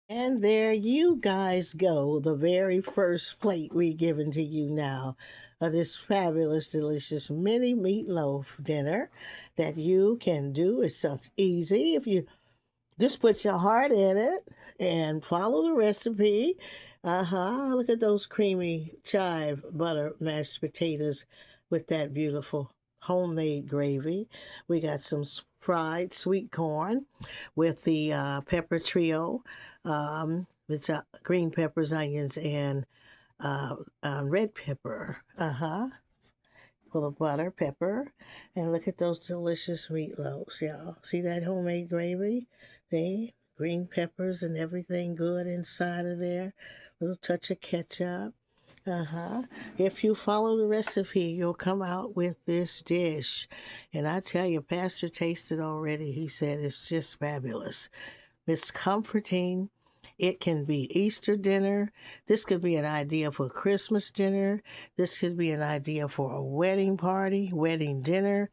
And there you guys go, the very first plate we given to you now of this fabulous, delicious mini meatloaf dinner that you can do. It's so easy if you just put your heart in it and follow the recipe. Look at those creamy chive butter mashed potatoes with that beautiful homemade gravy. We got some fried sweet corn with the pepper trio. It's green peppers, onions, and red pepper. Full of butter, pepper, and look at those delicious meatloaves, y'all. See that homemade gravy? See? Green peppers and everything good inside of there. Little touch of ketchup. If you follow the recipe, you'll come out with this dish. And I tell you, Pastor tasted already. He said it's just fabulous. It's comforting. It can be Easter dinner. This could be an idea for Christmas dinner. This could be an idea for a wedding party, wedding dinner,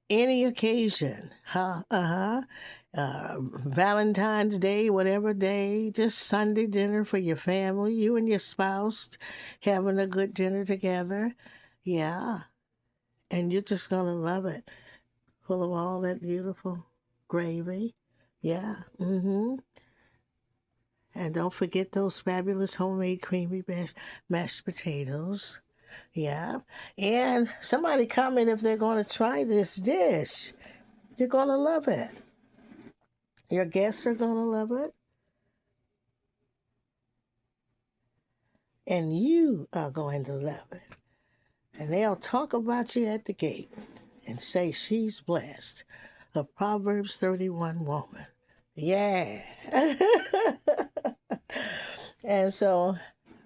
any occasion. Valentine's Day, whatever day, just Sunday dinner for your family, you and your spouse having a good dinner together. Yeah, and you're just going to love it. Full of all that beautiful gravy. Yeah. And don't forget those fabulous homemade creamy mashed potatoes. Yeah. And somebody comment if they're going to try this dish. You're going to love it. Your guests are going to love it. And you are going to love it. And they'll talk about you at the gate and say she's blessed. A Proverbs 31 woman. Yeah. And so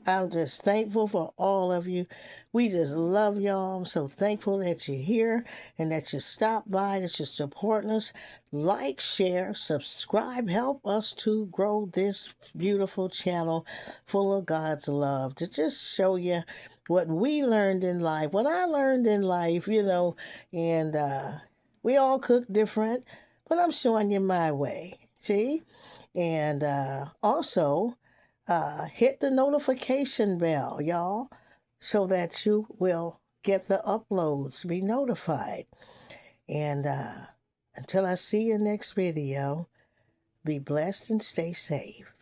I'm just thankful for all of you. We just love y'all. I'm so thankful that you're here and that you stopped by, that you're supporting us. Like, share, subscribe. Help us to grow this beautiful channel full of God's love to just show you what we learned in life, what I learned in life, and we all cook different, but I'm showing you my way. See? And also, hit the notification bell, y'all, so that you will get the uploads, be notified. And until I see you next video, be blessed and stay safe.